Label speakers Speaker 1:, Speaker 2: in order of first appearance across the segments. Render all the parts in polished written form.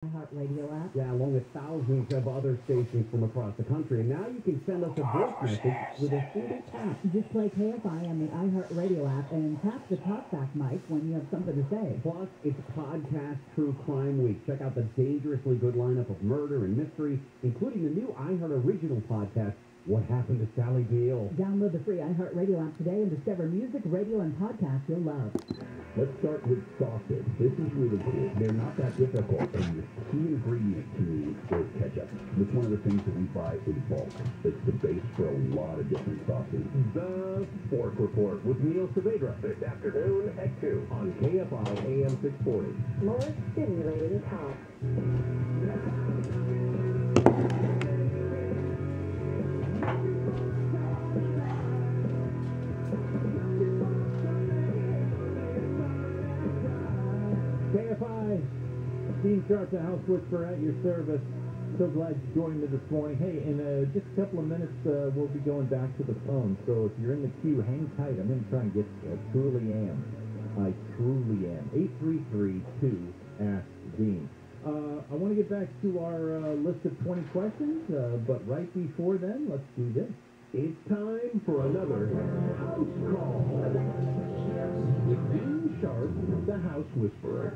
Speaker 1: Radio app.
Speaker 2: Yeah, along with thousands of other stations from across the country. And now you can send us a voice message with a single tap.
Speaker 1: Just play Kfi on the iHeartRadio app and tap the talkback mic when you have something to say.
Speaker 2: Plus, it's Podcast True Crime Week. Check out the dangerously good lineup of murder and mystery, including the new iHeart Original podcast, What Happened to Sally Beale.
Speaker 1: Download the free iHeartRadio app today and discover music, radio, and podcasts you'll love.
Speaker 3: Let's start with sausage. This is really cool. They're not that difficult, and the key ingredient to me is ketchup. It's one of the things that we buy in bulk. It's the base for a lot of different sauces. The Fork Report with Neil Saavedra this afternoon at 2 on KFI AM 640.
Speaker 4: More stimulating talk.
Speaker 5: KFI, Dean Sharp, the House Whisperer at your service. So glad you joined me this morning. Hey, in just a couple of minutes, we'll be going back to the phone. So if you're in the queue, hang tight. I'm going to try and get Truly Am. I truly am. 833-2-ASK-DEAN. I want to get back to our list of 20 questions, but right before then, let's do this.
Speaker 3: It's time for another House Call with Dean Sharp, the House Whisperer.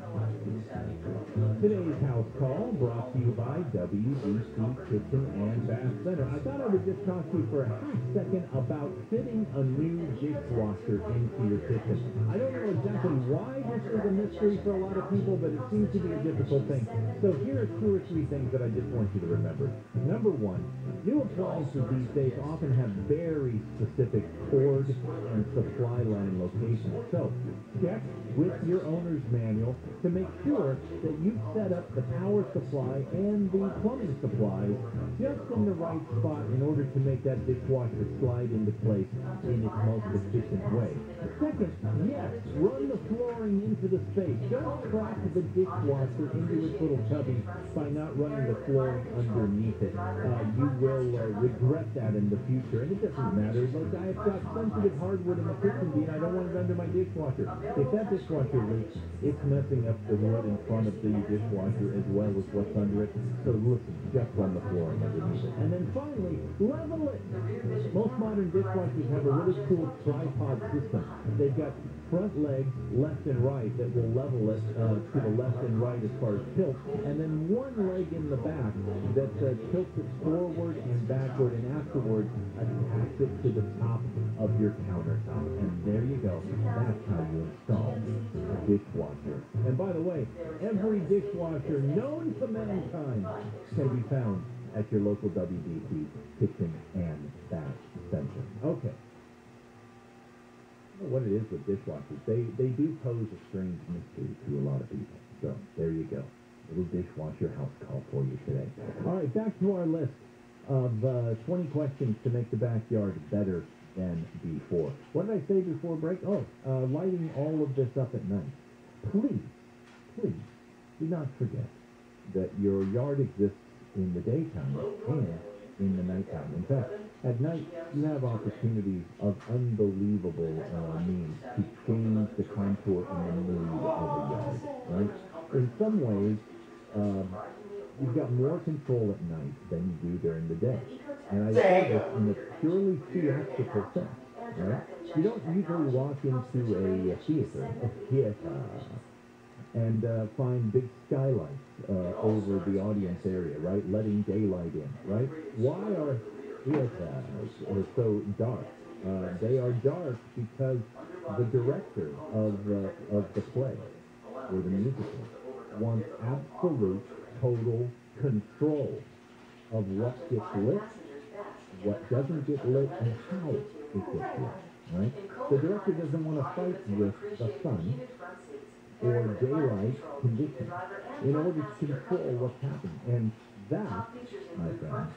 Speaker 5: Today's house call brought to you by WBC Kitchen and Bath Center. I thought I would just talk to you for a half second about fitting a new dishwasher into your kitchen. I don't know exactly why this is a mystery for a lot of people, but it seems to be a difficult thing. So here are 2 or 3 things that I just want you to remember. Number 1, new appliances these days often have very specific cord and supply line locations. So check with your owner's manual to make sure that you set up the power supply and the plumbing supplies just in the right spot in order to make that dishwasher slide into place in its most efficient way. Second, yes, run the flooring into the space. Don't trap the dishwasher into its little cubby by not running the flooring underneath it. You will regret that in the future, and it doesn't matter. Like, I've got sensitive hardwood in the kitchen, Dean. I don't want it under my dishwasher. If that dishwasher leaks, it's messing up the wood in front of the dishwasher as well as what's under it. So listen, just run the flooring underneath it. And then finally, level it. Most modern dishwashers have a really cool tripod system. They've got front legs, left and right, that will level it to the left and right as far as tilt, and then one leg in the back that tilts it forward and backward, and afterwards attach it to the top of your countertop. And there you go. That's how you install a dishwasher. And by the way, every dishwasher known to mankind can be found at your local WBC Kitchen and Bath Center. Okay. I don't know what it is with dishwashers. They do pose a strange mystery to a lot of people. So there you go. Little dishwasher house call for you today. All right, back to our list of 20 questions to make the backyard better than before. What did I say before break? Oh, lighting all of this up at night. Please do not forget that your yard exists in the daytime and in the nighttime. In fact, at night, you have opportunities of unbelievable means to change the contour and the mood of a yard, right? In some ways, you've got more control at night than you do during the day. And I say this in a purely theatrical sense, right? You don't usually walk into a theater, and find big skylights over the audience area, right? Letting daylight in, right? Why are theaters so dark? They are dark because the director of the play or the musical wants absolute, total control of what gets lit, what doesn't get lit, and how it gets lit, right? The director doesn't want to fight with the sun or daylight conditions in order to control what's happening. And that, my friend,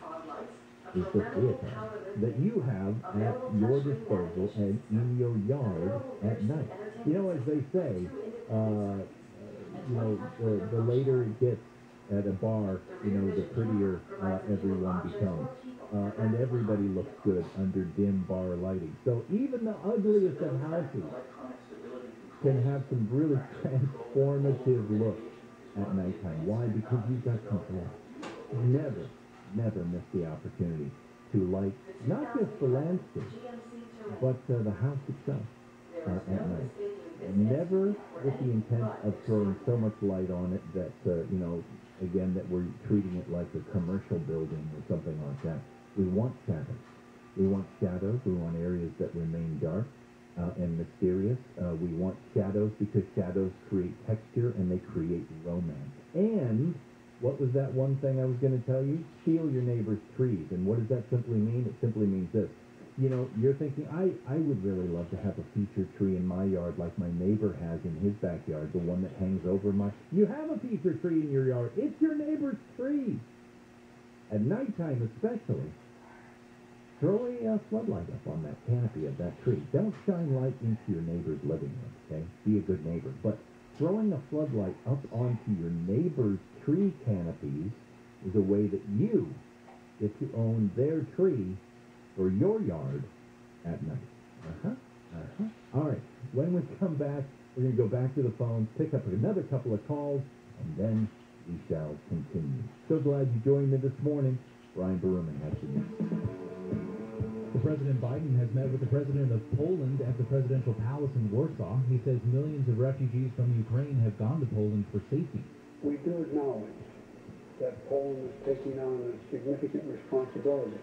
Speaker 5: is the theater that you have at your disposal and in your yard at night. You know, as they say, the later it gets at a bar, the prettier everyone becomes. And everybody looks good under dim bar lighting. So even the ugliest of houses can have some really transformative look at nighttime. Why? Because you've got control. Never miss the opportunity to light not just the landscape, but the house itself at night. Never with the intent of throwing so much light on it that, again, that we're treating it like a commercial building or something like that. We want shadows. We want shadows. We want areas that remain dark and mysterious. We want shadows because shadows create texture and they create romance. And what was that one thing I was going to tell you? Steal your neighbor's trees. And what does that simply mean? It simply means this. You're thinking, I would really love to have a feature tree in my yard like my neighbor has in his backyard, the one that hangs over my... You have a feature tree in your yard. It's your neighbor's tree. At nighttime especially, throw a floodlight up on that canopy of that tree. Don't shine light into your neighbor's living room, okay? Be a good neighbor. But throwing a floodlight up onto your neighbor's tree canopies is a way that you get to own their tree for your yard at night. All right. When we come back, we're going to go back to the phones, pick up another couple of calls, and then we shall continue. So glad you joined me this morning. Brian Berumen has the news.
Speaker 6: President Biden has met with the president of Poland at the presidential palace in Warsaw. He says millions of refugees from Ukraine have gone to Poland for safety.
Speaker 7: We do acknowledge that Poland is taking on a significant responsibility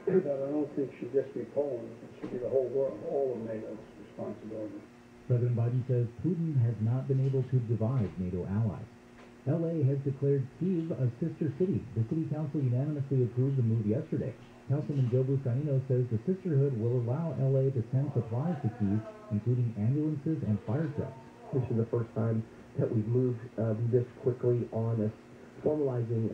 Speaker 7: that I don't think should just be Poland. It should be the whole world, all of NATO's responsibility.
Speaker 6: President Biden says Putin has not been able to divide NATO allies. L.A. has declared Kyiv a sister city. The city council unanimously approved the move yesterday. Councilman Joe Buscaino says the sisterhood will allow L.A. to send supplies to Kyiv, including ambulances and fire trucks.
Speaker 8: This is the first time that we've moved this quickly on formalizing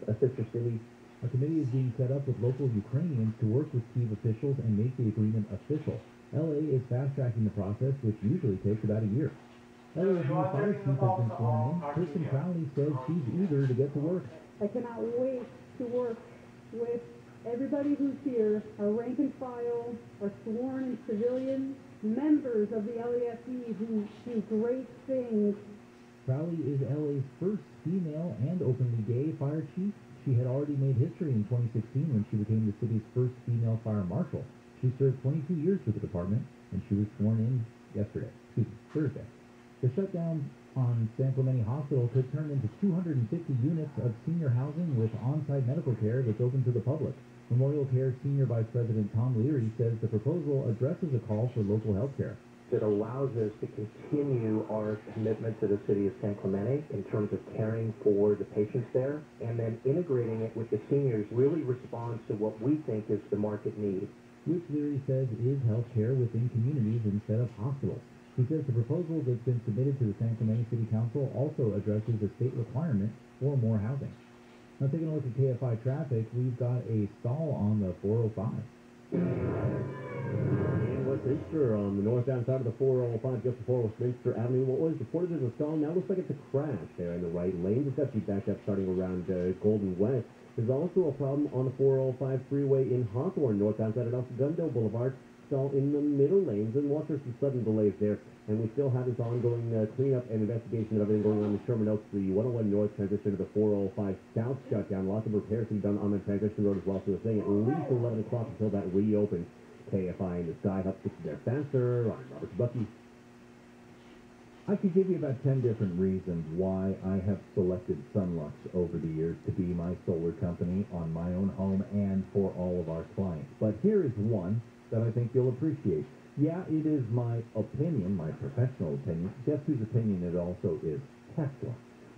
Speaker 8: a sister city.
Speaker 6: A committee is being set up with local Ukrainians to work with Kyiv officials and make the agreement official. L.A. is fast-tracking the process, which usually takes about a year. LA's new fire chief has been sworn in. Kristen Crowley says she's eager to get to work.
Speaker 9: I cannot wait to work with everybody who's here, our rank and file, our sworn and civilian members of the LAFD who do great things.
Speaker 6: Crowley is LA's first female and openly gay fire chief. She had already made history in 2016 when she became the city's first female fire marshal. She served 22 years with the department, and she was sworn in Thursday. The shutdown on San Clemente Hospital could turn into 250 units of senior housing with on-site medical care that's open to the public. Memorial Care Senior Vice President Tom Leary says the proposal addresses a call for local health care.
Speaker 8: It allows us to continue our commitment to the city of San Clemente in terms of caring for the patients there, and then integrating it with the seniors really responds to what we think is the market need.
Speaker 6: Which Leary says is health care within communities instead of hospitals. He says the proposal that's been submitted to the San Clemente City Council also addresses a state requirement for more housing. Now, taking a look at KFI traffic, we've got a stall on the 405.
Speaker 2: And Westminster on the northbound side of the 405, just before Westminster Avenue. What was reported as a stall now looks like it's a crash there in the right lane. Just got you backed up starting around Golden West. There's also a problem on the 405 freeway in Hawthorne, northbound side of Gundo Boulevard. Stall in the middle lanes, and watch for some sudden delays there. And we still have this ongoing cleanup and investigation of everything going on in Sherman Oaks, the 101 North transition to the 405 South shutdown. Lots of repairs to be done on the transition road as well. So we're saying at least 11 o'clock until that reopens. KFI in the sky helps get you there faster. I'm Robert Bucky.
Speaker 5: I could give you about 10 different reasons why I have selected Sunlux over the years to be my solar company on my own home and for all of our clients. But here is one that I think you'll appreciate. Yeah, it is my opinion, my professional opinion. Guess whose opinion it also is? Tesla.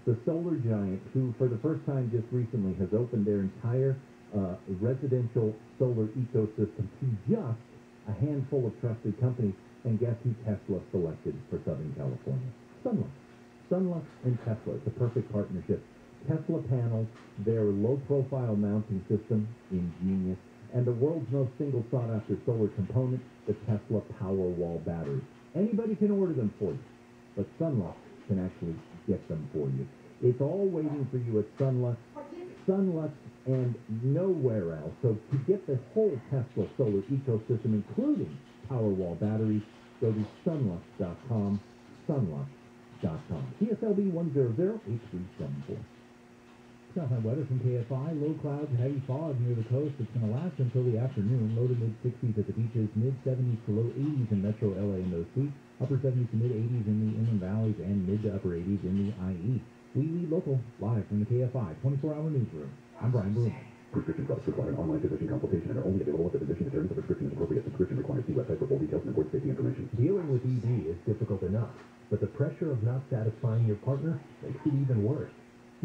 Speaker 5: The solar giant who, for the first time just recently, has opened their entire residential solar ecosystem to just a handful of trusted companies. And guess who Tesla selected for Southern California? Sunlux. Sunlux and Tesla. It's a perfect partnership. Tesla panels, their low-profile mounting system, ingenious, and the world's most single sought-after solar component, the Tesla Powerwall battery. Anybody can order them for you, but Sunlux can actually get them for you. It's all waiting for you at Sunlux, and nowhere else. So to get the whole Tesla solar ecosystem, including Powerwall batteries, go to sunlux.com, sunlux.com.
Speaker 6: SecuriLock.com. CSLB 1008374. Southland weather from KFI. Low clouds and heavy fog near the coast. It's going to last until the afternoon. Low to mid-60s at the beaches. Mid-70s to low 80s in metro LA and those suites. Upper 70s to mid-80s in the inland valleys and mid to upper 80s in the IE. We lead local, live from the KFI 24-hour newsroom. I'm Brian Broom.
Speaker 3: Prescription drugs require an online physician consultation and are only available if the physician determines the prescription is appropriate. Subscription requires see website for full details and important safety information.
Speaker 10: Dealing with ED is difficult enough, but the pressure of not satisfying your partner makes it even worse.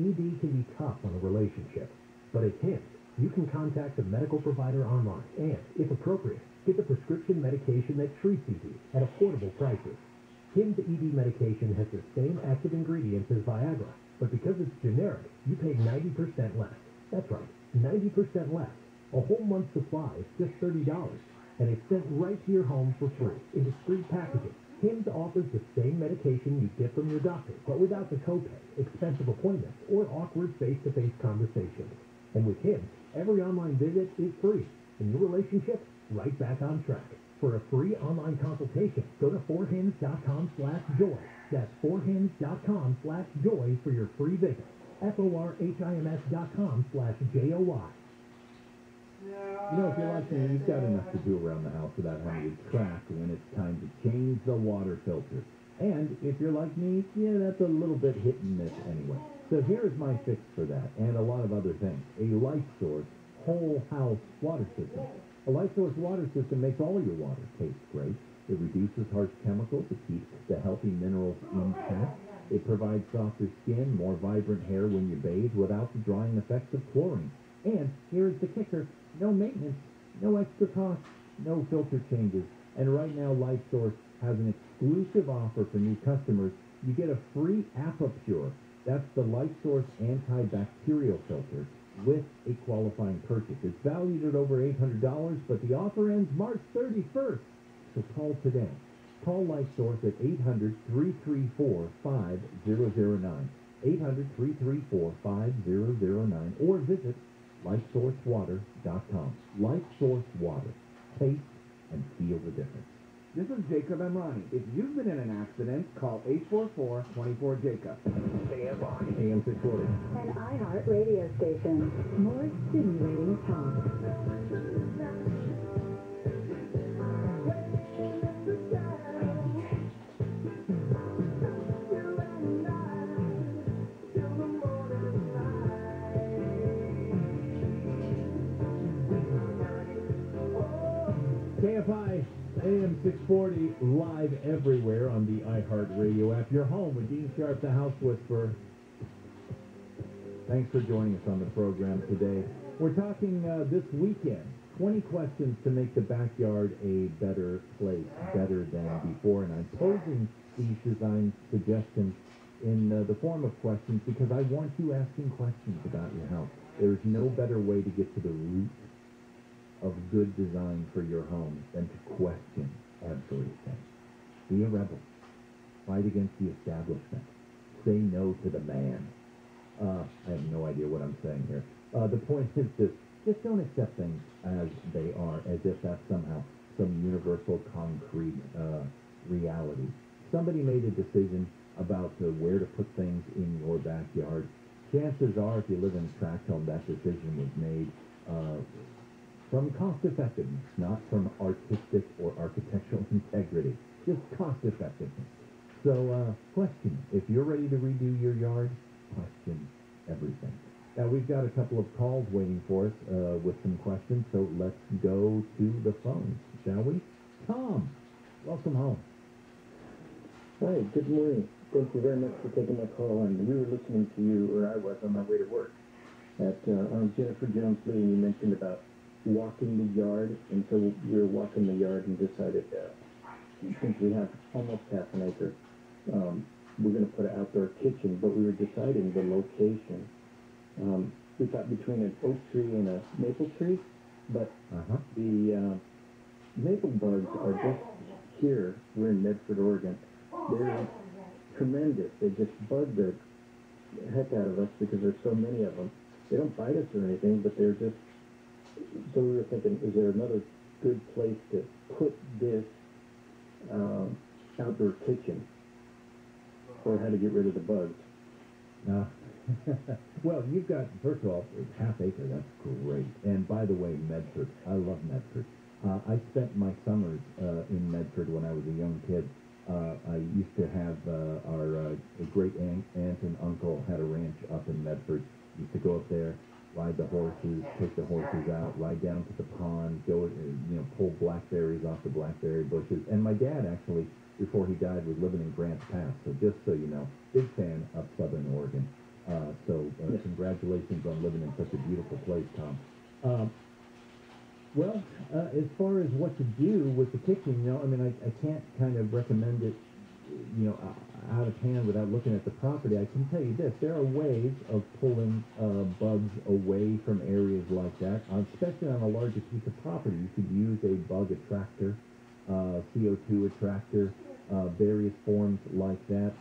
Speaker 10: ED can be tough on a relationship, but at HIMSS, you can contact a medical provider online and, if appropriate, get the prescription medication that treats ED at affordable prices. HIMSS ED medication has the same active ingredients as Viagra, but because it's generic, you pay 90% less. That's right, 90% less. A whole month's supply is just $30, and it's sent right to your home for free in discreet packaging. HIMSS offers the same medication you get from your doctor, but without the copay, expensive appointments, or awkward face-to-face conversations. And with HIMSS, every online visit is free, and your relationship right back on track. For a free online consultation, go to forhims.com/joy. That's forhims.com/joy for your free visit. forhims.com/joy.
Speaker 5: You know, if you're like me, you've got enough to do around the house without having to track when it's time to change the water filter. And if you're like me, yeah, that's a little bit hit and miss anyway. So here's my fix for that, and a lot of other things. A Light Source whole house water system. A Light Source water system makes all your water taste great. It reduces harsh chemicals. It keeps the healthy minerals intact. It provides softer skin, more vibrant hair when you bathe without the drying effects of chlorine. And here's the kicker. No maintenance, no extra cost, no filter changes. And right now, Light Source has an exclusive offer for new customers. You get a free AppaPure. That's the Light Source antibacterial filter with a qualifying purchase. It's valued at over $800, but the offer ends March 31st. So call today. Call Light Source at 800-334-5009. 800-334-5009. Or visit lightsourcewater.com. Light Source Water. Taste and feel the difference.
Speaker 11: This is Jacob and Ronnie. If you've been in an accident, call 844-24-JACOB.
Speaker 10: KFI
Speaker 6: AM 640.
Speaker 4: An iHeart radio station. More stimulating talk.
Speaker 5: KFI AM 640 live everywhere on the iHeart Radio app. You're home with Dean Sharp, the House Whisperer. Thanks for joining us on the program today. We're talking this weekend, 20 questions to make the backyard a better place, better than before. And I'm posing these design suggestions in the form of questions because I want you asking questions about your house. There's no better way to get to the root of good design for your home than to question everything. Be a rebel. Fight against the establishment. Say no to the man. I have no idea what I'm saying here. The point is this. Just don't accept things as they are, as if that's somehow some universal concrete reality. Somebody made a decision about where to put things in your backyard. Chances are, if you live in a tract home, that decision was made from cost effectiveness, not from artistic or architectural integrity, just cost effectiveness. So question, if you're ready to redo your yard, question everything. Now we've got a couple of calls waiting for us with some questions, so let's go to the phones, shall we? Tom, welcome home.
Speaker 8: Hi, good morning. Thank you very much for taking my call, and we were listening to you, or I was, on my way to work on Jennifer Jones Lee, and you mentioned about walking the yard, and so we were walking the yard and decided since we have almost half an acre, we're going to put an outdoor kitchen, but we were deciding the location. We thought between an oak tree and a maple tree, but the maple bugs are just here. We're in Medford, Oregon. They're tremendous. They just bug the heck out of us because there's so many of them. They don't bite us or anything, but they're just... So we were thinking, is there another good place to put this outdoor kitchen?
Speaker 2: or how to get rid of the bugs.
Speaker 5: Well, you've got, first of all, half acre, that's great. And by the way, Medford, I love Medford. I spent my summers in Medford when I was a young kid. I used to have our great aunt and uncle had a ranch up in Medford. Used to go up there, ride the horses, take the horses out, ride down to the pond, go, pull blackberries off the blackberry bushes. And my dad actually, before he died, was living in Grants Pass. So just so you know, big fan of Southern Oregon. Congratulations on living in such a beautiful place, Tom. Well, as far as what to do with the kitchen, I can't kind of recommend it, out of hand without looking at the property. I can tell you this, there are ways of pulling bugs away from areas like that, especially on a larger piece of property. You could use a bug attractor, CO2 attractor, various forms like that.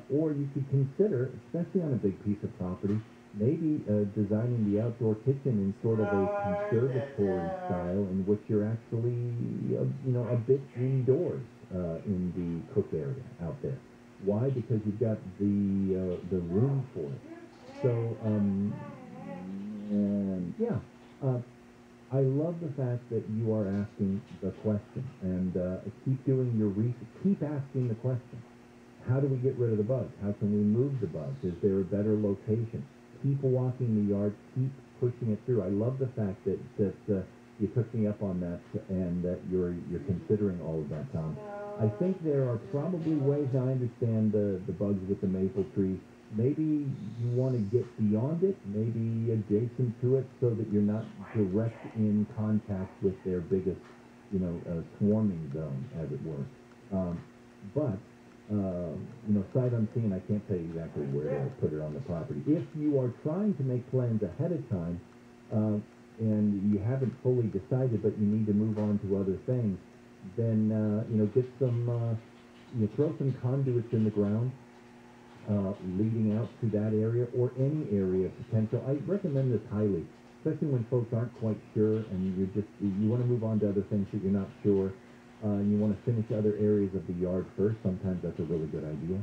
Speaker 5: Or you could consider, especially on a big piece of property, maybe designing the outdoor kitchen in sort of a conservatory style in which you're actually, a bit indoors in the cook area out there. Why? Because you've got the room for it. So, I love the fact that you are asking the question, and keep doing your research. Keep asking the question. How do we get rid of the bugs? How can we move the bugs? Is there a better location? Keep walking the yard. Keep pushing it through. I love the fact that you took me up on that and that you're considering all of that, Tom. I think there are probably ways. Now, I understand the bugs with the maple trees. Maybe you want to get beyond it, maybe adjacent to it, so that you're not direct in contact with their biggest, swarming zone, as it were. Sight unseen, I can't tell you exactly where to put it on the property. If you are trying to make plans ahead of time, and you haven't fully decided, but you need to move on to other things, then, get some, throw some conduits in the ground, leading out to that area, or any area of potential. I recommend this highly, especially when folks aren't quite sure, and you want to move on to other things that you're not sure. And you want to finish other areas of the yard first. Sometimes that's a really good idea.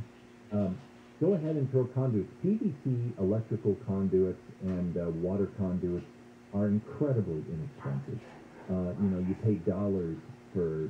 Speaker 5: Go ahead and throw conduits. PVC electrical conduits and water conduits are incredibly inexpensive. You pay dollars for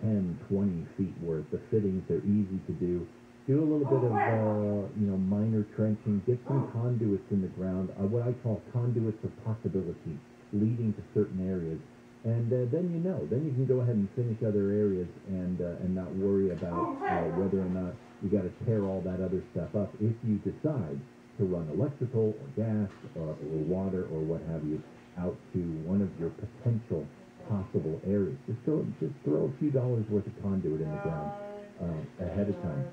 Speaker 5: 10, 20 feet worth. The fittings are easy to do. Do a little bit of minor trenching. Get some conduits in the ground. What I call conduits of possibility, leading to certain areas. And then you can go ahead and finish other areas and not worry about whether or not you got to tear all that other stuff up if you decide to run electrical or gas or water or what have you out to one of your potential possible areas. Just throw a few dollars worth of conduit in the ground ahead of time.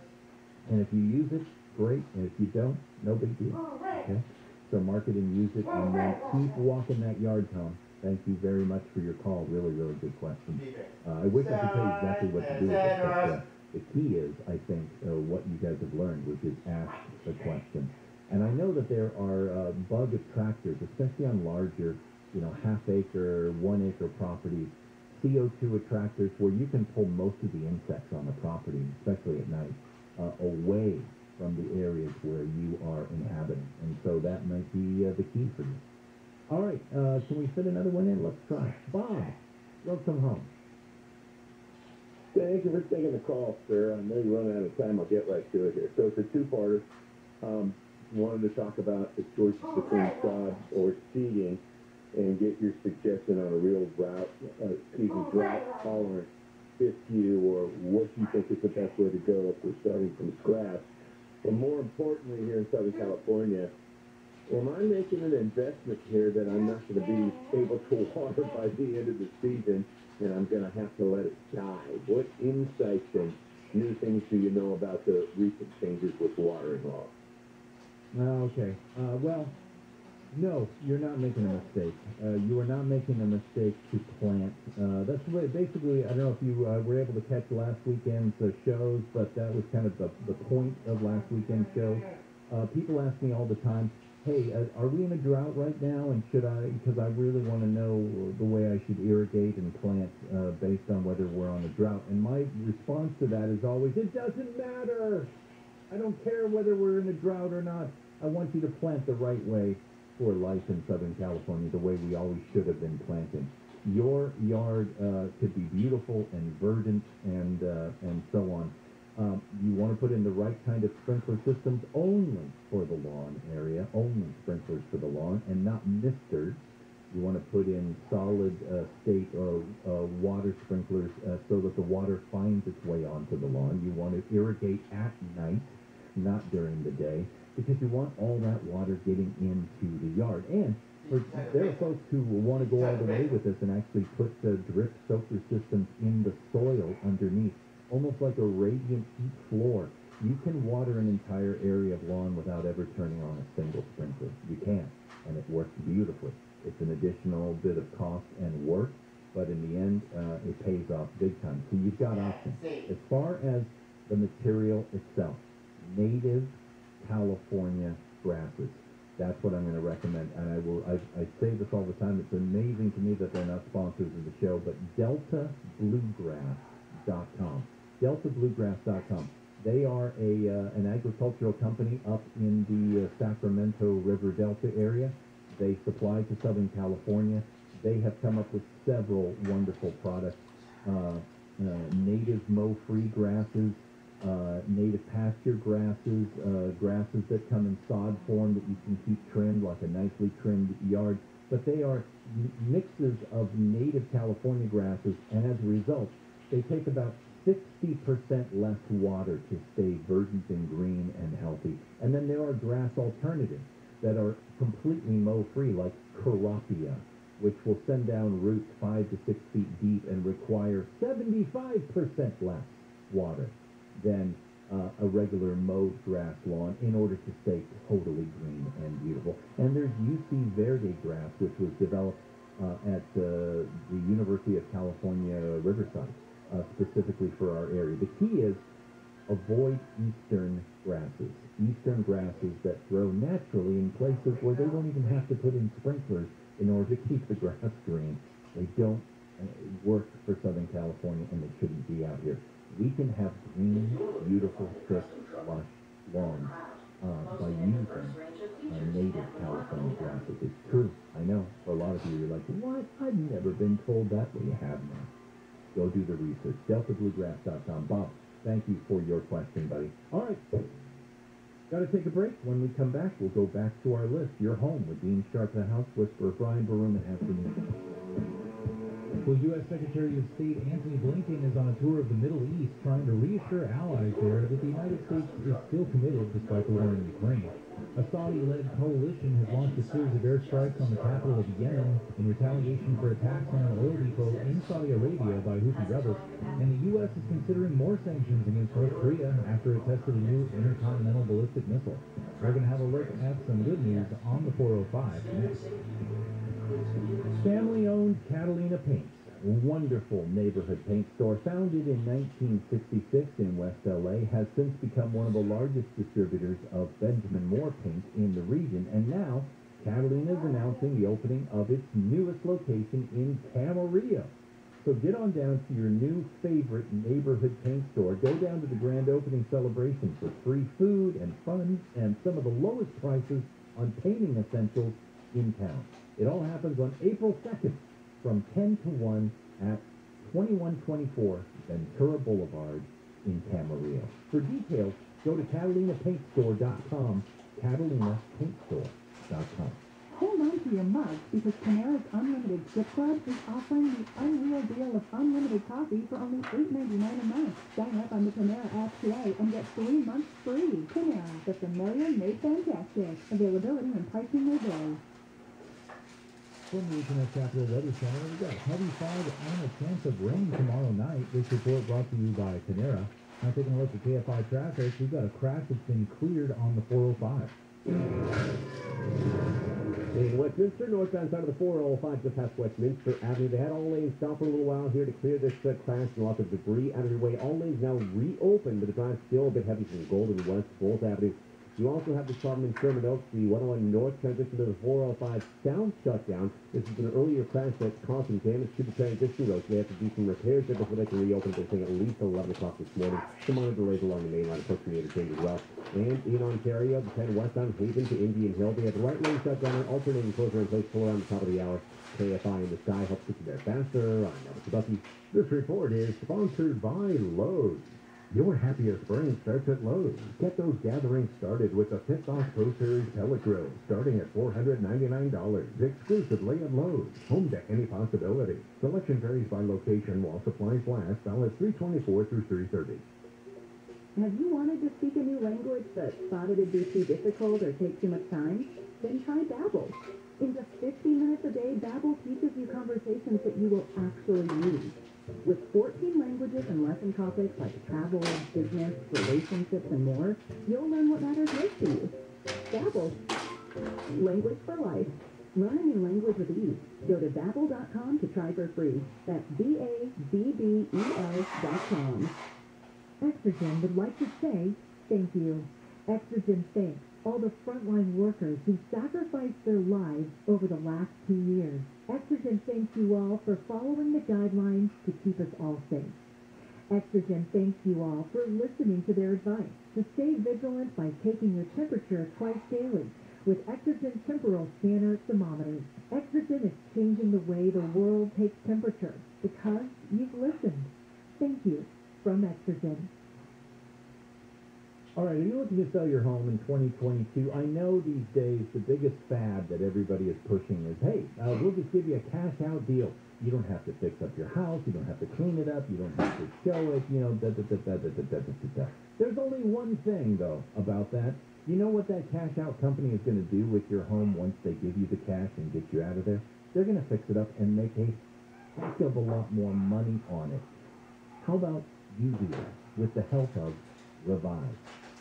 Speaker 5: And if you use it, great. And if you don't, no big deal. Okay? So mark it and use it, and then keep walking that yard, Tom. Thank you very much for your call. Really, really good question. I wish I could tell you exactly what to do with it, but the key is, I think, what you guys have learned, which is ask the question. And I know that there are bug attractors, especially on larger, half-acre, 1-acre properties, CO2 attractors where you can pull most of the insects on the property, especially at night, away from the areas where you are inhabiting. And so that might be the key for you. All right, can we fit another one in? Let's try. Bob, welcome home.
Speaker 12: Thank you for taking the call, sir. I know you're running out of time. I'll get right to it here. So it's a two-parter. Wanted to talk about the choice between sod or seeding and get your suggestion on a real drought-tolerant issue, or what you think is the best way to go if we're starting from scratch. And more importantly, here in Southern California, am I making an investment here that I'm not going to be able to water by the end of the season, and I'm going to have to let it die? What insights and new things do you know about the recent changes with watering laws?
Speaker 5: Okay. Well, no, you're not making a mistake. You are not making a mistake to plant. That's basically, I don't know if you were able to catch last weekend's shows, but that was kind of the point of last weekend's show. People ask me all the time, hey, are we in a drought right now, and should I, because I really want to know the way I should irrigate and plant based on whether we're on a drought. And my response to that is always, it doesn't matter. I don't care whether we're in a drought or not. I want you to plant the right way for life in Southern California, the way we always should have been planting. Your yard could be beautiful and verdant and so on. You want to put in the right kind of sprinkler systems only for the lawn area, only sprinklers for the lawn, and not misters. You want to put in solid state water sprinklers so that the water finds its way onto the lawn. You want to irrigate at night, not during the day, because you want all that water getting into the yard. And there are folks who will want to go all the way with this and actually put the drip soaker systems in the soil underneath, almost like a radiant heat floor. You can water an entire area of lawn without ever turning on a single sprinkler. You can, and it works beautifully. It's an additional bit of cost and work, but in the end, it pays off big time. So you've got options. As far as the material itself, native California grasses. That's what I'm going to recommend, and I say this all the time. It's amazing to me that they're not sponsors of the show, but DeltaBluegrass.com. DeltaBluegrass.com. They are an agricultural company up in the Sacramento River Delta area. They supply to Southern California. They have come up with several wonderful products, native mow-free grasses, native pasture grasses, grasses that come in sod form that you can keep trimmed like a nicely trimmed yard. But they are mixes of native California grasses, and as a result, they take about 60% less water to stay verdant and green and healthy. And then there are grass alternatives that are completely mow-free, like Carapia, which will send down roots 5 to 6 feet deep and require 75% less water than a regular mowed grass lawn in order to stay totally green and beautiful. And there's UC Verde grass, which was developed at the University of California, Riverside, specifically for our area. The key is avoid eastern grasses that grow naturally in places where they don't even have to put in sprinklers in order to keep the grass green. They don't work for Southern California, and they shouldn't be out here. We can have green, beautiful, thick, lush lawns by using native California grasses. It's true. I know. For a lot of you, you're like, what? I've never been told that. Well, you have now. Go do the research. DeltaBluegrass.com. Bob, thank you for your question, buddy. All right. Got to take a break. When we come back, we'll go back to our list. You're home with Dean Sharp, the House Whisperer, Brian Barum, and afternoon.
Speaker 6: Well, U.S. Secretary of State Antony Blinken is on a tour of the Middle East trying to reassure allies there that the United States is still committed despite the war in Ukraine. A Saudi-led coalition has launched a series of airstrikes on the capital of Yemen in retaliation for attacks on an oil depot in Saudi Arabia by Houthi rebels, and the U.S. is considering more sanctions against North Korea after it tested a new intercontinental ballistic missile. We're going to have a look at some good news on the 405 next. Family-owned Catalina Paints, a wonderful neighborhood paint store founded in 1966 in West LA, has since become one of the largest distributors of Benjamin Moore paint in the region, and now Catalina is announcing the opening of its newest location in Camarillo. So get on down to your new favorite neighborhood paint store. Go down to the grand opening celebration for free food and fun and some of the lowest prices on painting essentials in town. It all happens on April 2nd from 10 to 1 at 2124 Ventura Boulevard in Camarillo. For details, go to CatalinaPaintStore.com, CatalinaPaintStore.com.
Speaker 1: Hold on to your mug because Panera's Unlimited Strip Club is offering the unreal deal of unlimited coffee for only $8.99 a month. Sign up on the Panera app today and get 3 months free. Panera, the familiar made fantastic. Availability and pricing may vary.
Speaker 6: From the HNS Capital Weather Center, we've got heavy fog and a chance of rain tomorrow night. This report brought to you by Panera. Now taking a look at KFI traffic, we've got a crash that's been cleared on the 405.
Speaker 2: In Westminster, northbound side of the 405, just past Westminster Avenue. They had all lanes stopped for a little while here to clear this crash and lots of debris out of your way. All lanes now reopened, but the drive still a bit heavy from Golden West, Bolt Avenue. You also have this problem in Sherman Oaks, the 101 North transition to the 405 South shutdown. This is an earlier crash that's causing damage to the transition roads. They have to do some repairs there before they can reopen. They're saying at least 11 o'clock this morning. Some minor delays along the main line, approaching the interchange as well. And in Ontario, the 10 westbound Haven to Indian Hill, they have the right lane shut down and alternating closure in place till around the top of the hour. KFI in the sky helps get you there faster. I'm Elvis Bucky.
Speaker 10: This report is sponsored by Lowe's. Your happiest spring starts at Lowe's. Get those gatherings started with the Pit-Boss Pro Series pellet grill, starting at $499, exclusively at Lowe's. Home to any possibility. Selection varies by location while supplies last. Hours 324 through 330.
Speaker 1: Have you wanted to speak a new language but thought it'd be too difficult or take too much time? Then try Babbel. In just 15 minutes a day, Babbel teaches you conversations that you will actually use. With 14 languages and lesson topics like travel, business, relationships, and more, you'll learn what matters most to you. Babbel. Language for life. Learn a new language with ease. Go to Babbel.com to try for free. That's Babbel.com. Exergen would like to say thank you. Exergen thanks all the frontline workers who sacrificed their lives over the last 2 years. Exergen thanks you all for following the guidelines to keep us all safe. Exergen thanks you all for listening to their advice to stay vigilant by taking your temperature twice daily with Exergen temporal scanner thermometers. Exergen is changing the way the world takes temperature because you've listened. Thank you from Exergen.
Speaker 6: All right, are you looking to sell your home in 2022? I know these days the biggest fad that everybody is pushing is, hey, we'll just give you a cash-out deal. You don't have to fix up your house. You don't have to clean it up. You don't have to show it, There's only one thing, though, about that. You know what that cash-out company is going to do with your home once they give you the cash and get you out of there? They're going to fix it up and make a heck of a lot more money on it. How about you do that with the help of Revive?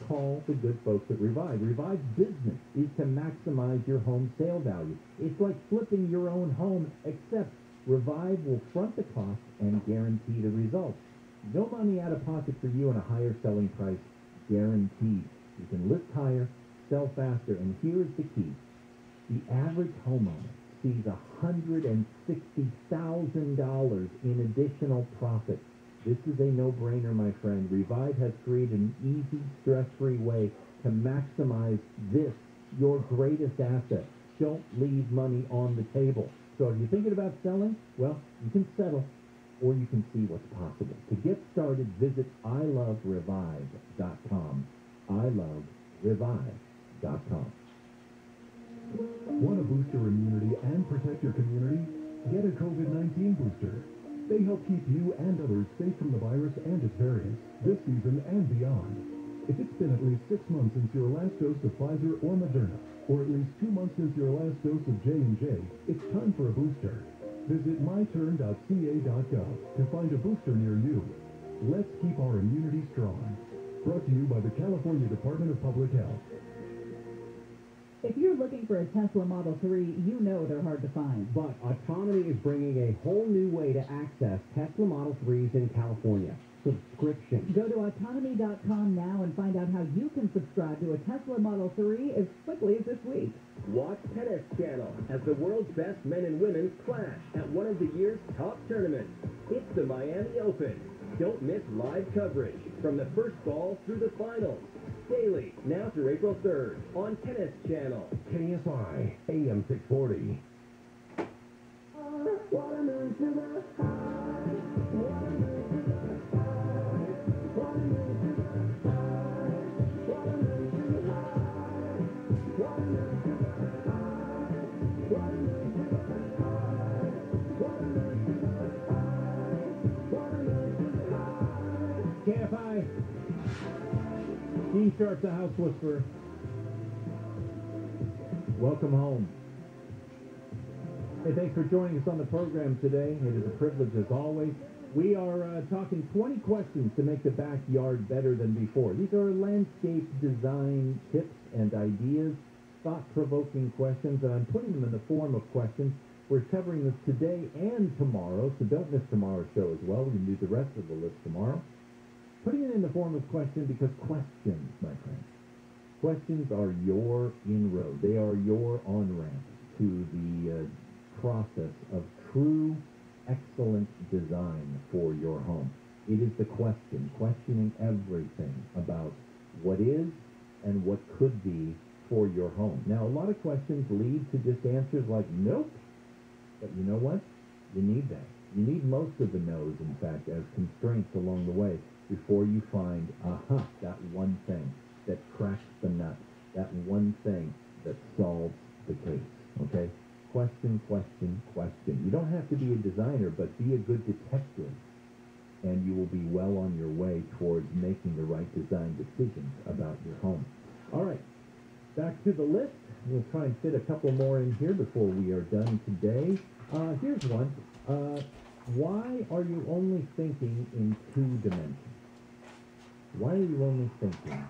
Speaker 6: Call the good folks at Revive. Revive's business is to maximize your home sale value. It's like flipping your own home, except Revive will front the cost and guarantee the results. No money out of pocket for you and a higher selling price, guaranteed. You can list higher, sell faster, and here's the key. The average homeowner sees $160,000 in additional profit. This is a no-brainer, my friend. Revive has created an easy, stress-free way to maximize this, your greatest asset. Don't leave money on the table. So if you're thinking about selling, well, you can settle, or you can see what's possible. To get started, visit iloverevive.com. iloverevive.com.
Speaker 10: Want to boost your immunity and protect your community? Get a COVID-19 booster. They help keep you and others safe from the virus and its variants, this season and beyond. If it's been at least 6 months since your last dose of Pfizer or Moderna, or at least 2 months since your last dose of J&J, it's time for a booster. Visit myturn.ca.gov to find a booster near you. Let's keep our immunity strong. Brought to you by the California Department of Public Health.
Speaker 1: If you're looking for a Tesla Model 3, you know they're hard to find.
Speaker 8: But autonomy is bringing a whole new way to access Tesla Model 3s in California. Subscription.
Speaker 1: Go to autonomy.com now and find out how you can subscribe to a Tesla Model 3 as quickly as this week.
Speaker 13: Watch Tennis Channel as the world's best men and women clash at one of the year's top tournaments. It's the Miami Open. Don't miss live coverage from the first ball through the finals. Daily, now through April 3rd on Tennis Channel.
Speaker 10: KFI AM 640.
Speaker 6: KFI. D-Sharp, the House Whisperer. Welcome home. Hey, thanks for joining us on the program today. It is a privilege as always. We are talking 20 questions to make the backyard better than before. These are landscape design tips and ideas, thought-provoking questions, and I'm putting them in the form of questions. We're covering this today and tomorrow, so don't miss tomorrow's show as well. We can do the rest of the list tomorrow. Putting it in the form of question because questions, my friends, Questions are your inroad. They are your on-ramp to the process of true, excellent design for your home. It is the questioning everything about what is and what could be for your home. Now, a lot of questions lead to just answers like, nope. But you know what? You need that. You need most of the no's, in fact, as constraints along the way before you find, that one thing that cracks the nut, that one thing that solves the case, okay? Question, question, question. You don't have to be a designer, but be a good detective, and you will be well on your way towards making the right design decisions about your home. All right, back to the list. We'll try and fit a couple more in here before we are done today. Here's one. Why are you only thinking in 2 dimensions? Why are you only thinking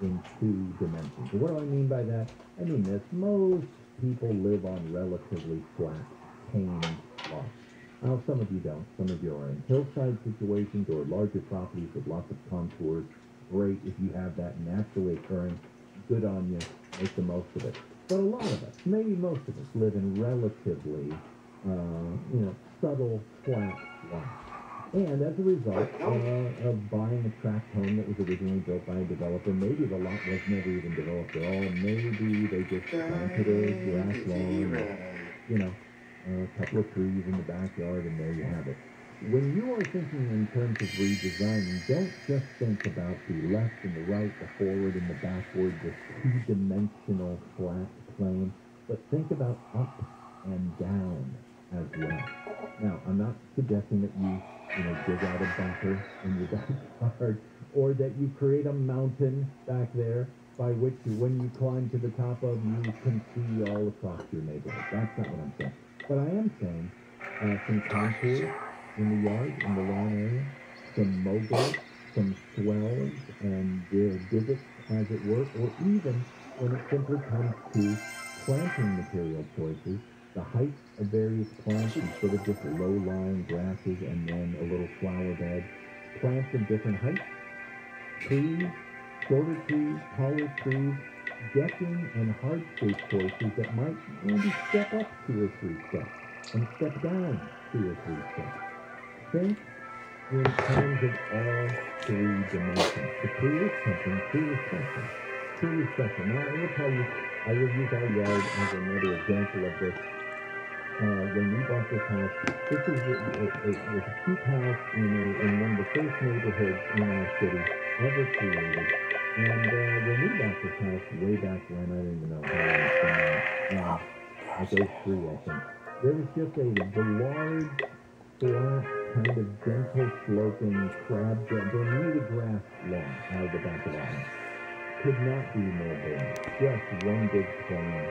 Speaker 6: in 2 dimensions? What do I mean by that? I mean this. Most people live on relatively flat, tamed lots. Now, some of you don't. Some of you are in hillside situations or larger properties with lots of contours. Great if you have that naturally occurring. Good on you. Make the most of it. But a lot of us, maybe most of us, live in relatively, subtle, flat lots. And as a result of buying a tract home that was originally built by a developer, maybe the lot was never even developed at all. Maybe they just planted a grass lawn, a couple of trees in the backyard, and there you have it. When you are thinking in terms of redesigning, don't just think about the left and the right, the forward and the backward, the 2-dimensional flat plane, but think about up and down as well. Now, I'm not suggesting that you dig out a bunker in your backyard, or that you create a mountain back there by which when you climb to the top of, you can see all across your neighborhood. That's not what I'm saying. But I am saying some contours in the yard, in the lawn area, some moguls, some swells and divots, as it were, or even when it simply comes to planting material choices, the height of various plants instead of just low-lying grasses and then a little flower bed. Plants of different heights, trees, shorter trees, taller trees, decking and hardscape choices that might maybe step up 2 or 3 steps and step down 2 or 3 steps. Think in terms of all 3 dimensions. The tree is something, tree is special. Tree is special. Now, I will tell you, I will use our yard as another example of this. When we bought this house, this was a cheap house in one of the first neighborhoods in our city ever created. And when we bought this house way back when, I don't even know how long it's been now, like 03, I think, there was just the large, flat, kind of gentle sloping crab, Bermuda grass lawn out of the back of the house. Could not be more boring. Just one big plain